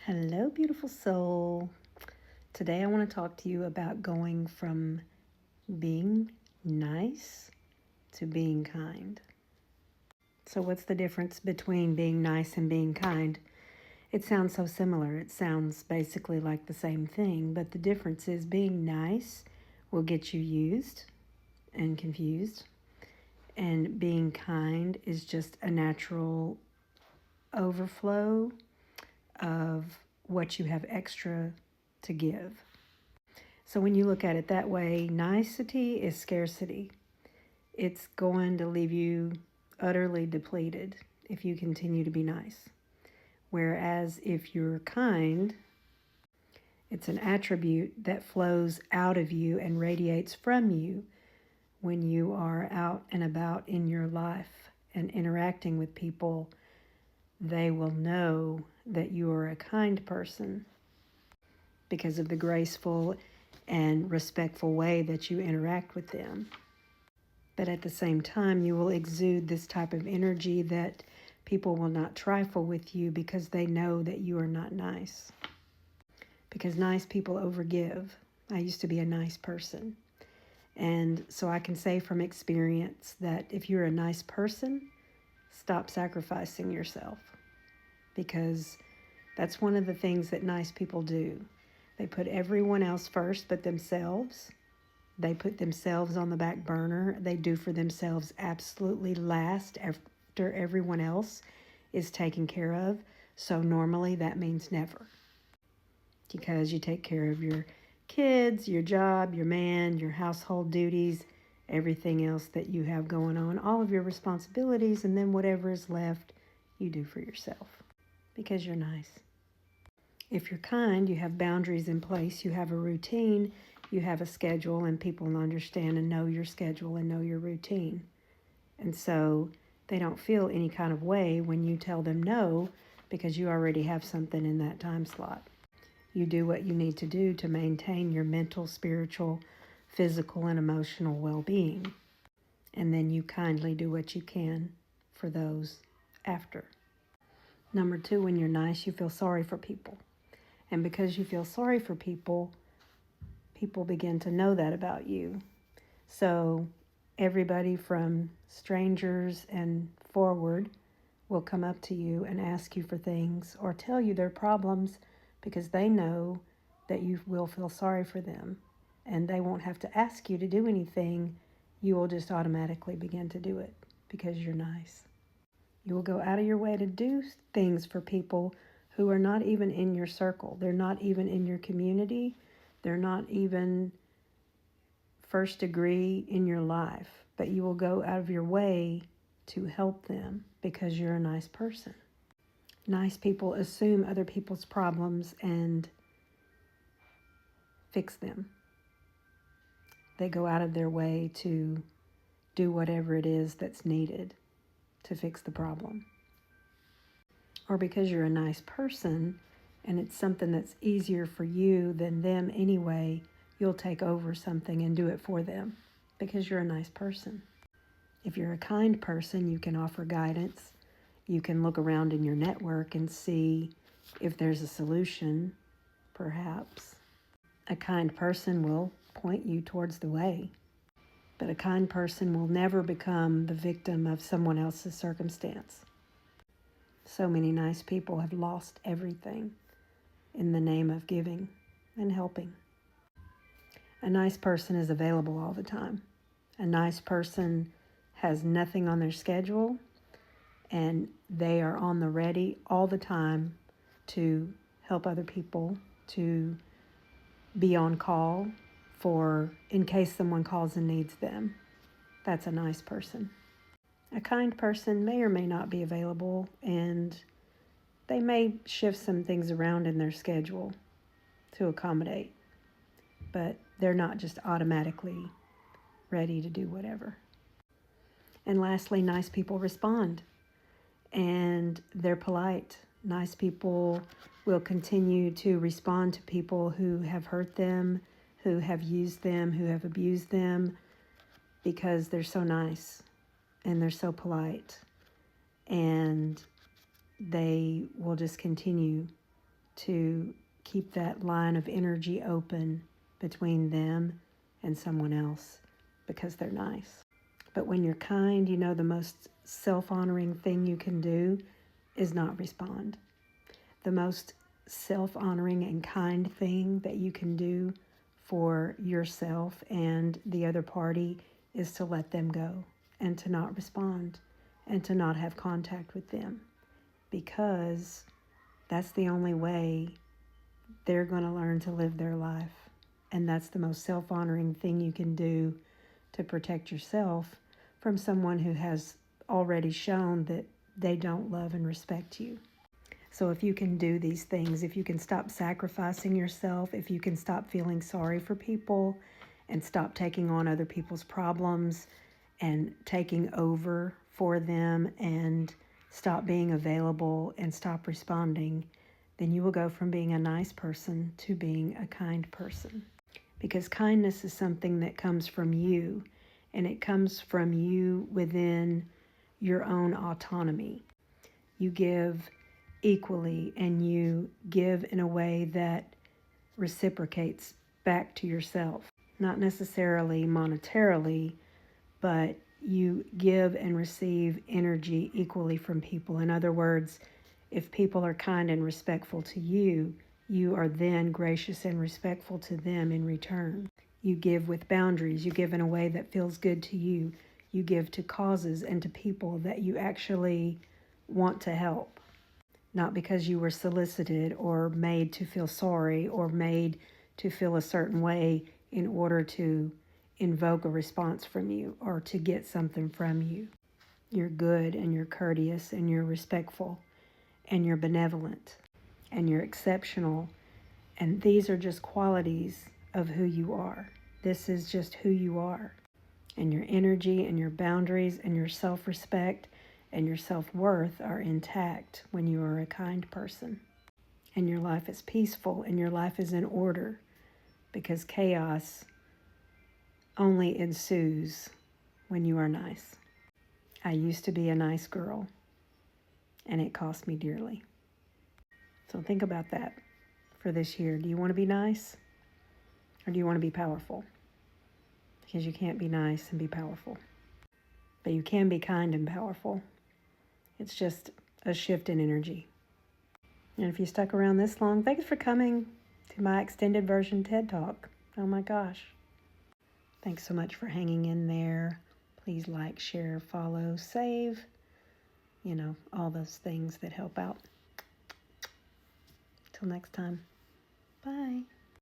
Hello, beautiful soul. Today I want to talk to you about going from being nice to being kind. So, what's the difference between being nice and being kind? It sounds so similar. It sounds basically like the same thing, but the difference is being nice will get you used and confused, and being kind is just a natural overflow of what you have extra to give. So when you look at it that way, nicety is scarcity. It's going to leave you utterly depleted if you continue to be nice. Whereas if you're kind, it's an attribute that flows out of you and radiates from you when you are out and about in your life and interacting with people. They will know that you are a kind person because of the graceful and respectful way that you interact with them. But at the same time, you will exude this type of energy that people will not trifle with you because they know that you are not nice. Because nice people overgive. I used to be a nice person. And so I can say from experience that if you're a nice person, stop sacrificing yourself. Because that's one of the things that nice people do. They put everyone else first but themselves. They put themselves on the back burner. They do for themselves absolutely last after everyone else is taken care of. So normally that means never. Because you take care of your kids, your job, your man, your household duties, everything else that you have going on, all of your responsibilities, and then whatever is left, you do for yourself. Because you're nice. If you're kind, you have boundaries in place, you have a routine, you have a schedule, and people understand and know your schedule and know your routine. And so they don't feel any kind of way when you tell them no because you already have something in that time slot. You do what you need to do to maintain your mental, spiritual, physical, and emotional well-being. And then you kindly do what you can for those after. Number 2, when you're nice, you feel sorry for people. And because you feel sorry for people, people begin to know that about you. So everybody from strangers and forward will come up to you and ask you for things or tell you their problems because they know that you will feel sorry for them. And they won't have to ask you to do anything. You will just automatically begin to do it because you're nice. You will go out of your way to do things for people who are not even in your circle. They're not even in your community. They're not even first degree in your life. But you will go out of your way to help them because you're a nice person. Nice people assume other people's problems and fix them. They go out of their way to do whatever it is that's needed to fix the problem. Or because you're a nice person and it's something that's easier for you than them anyway, you'll take over something and do it for them because you're a nice person. If you're a kind person, you can offer guidance. You can look around in your network and see if there's a solution, perhaps. A kind person will point you towards the way. But a kind person will never become the victim of someone else's circumstance. So many nice people have lost everything in the name of giving and helping. A nice person is available all the time. A nice person has nothing on their schedule and they are on the ready all the time to help other people, to be on call for in case someone calls and needs them. That's a nice person. A kind person may or may not be available, and they may shift some things around in their schedule to accommodate, but they're not just automatically ready to do whatever. And lastly, nice people respond, and they're polite. Nice people will continue to respond to people who have hurt them, who have used them, who have abused them, because they're so nice and they're so polite. And they will just continue to keep that line of energy open between them and someone else because they're nice. But when you're kind, you know the most self-honoring thing you can do is not respond. The most self-honoring and kind thing that you can do for yourself and the other party is to let them go and to not respond and to not have contact with them, because that's the only way they're going to learn to live their life. And that's the most self-honoring thing you can do to protect yourself from someone who has already shown that they don't love and respect you. So if you can do these things, if you can stop sacrificing yourself, if you can stop feeling sorry for people and stop taking on other people's problems and taking over for them and stop being available and stop responding, then you will go from being a nice person to being a kind person. Because kindness is something that comes from you, and it comes from you within your own autonomy. You give equally, and you give in a way that reciprocates back to yourself. Not necessarily monetarily, but you give and receive energy equally from people. In other words, if people are kind and respectful to you, you are then gracious and respectful to them in return. You give with boundaries. You give in a way that feels good to you. You give to causes and to people that you actually want to help. Not because you were solicited or made to feel sorry or made to feel a certain way in order to invoke a response from you or to get something from you. You're good and you're courteous and you're respectful and you're benevolent and you're exceptional. And these are just qualities of who you are. This is just who you are. And your energy and your boundaries and your self-respect and your self-worth are intact when you are a kind person. And your life is peaceful and your life is in order, because chaos only ensues when you are nice. I used to be a nice girl, and it cost me dearly. So think about that for this year. Do you want to be nice, or do you want to be powerful? Because you can't be nice and be powerful. But you can be kind and powerful. It's just a shift in energy. And if you stuck around this long, thanks for coming to my extended version TED Talk. Oh my gosh. Thanks so much for hanging in there. Please like, share, follow, save. You know, all those things that help out. Till next time.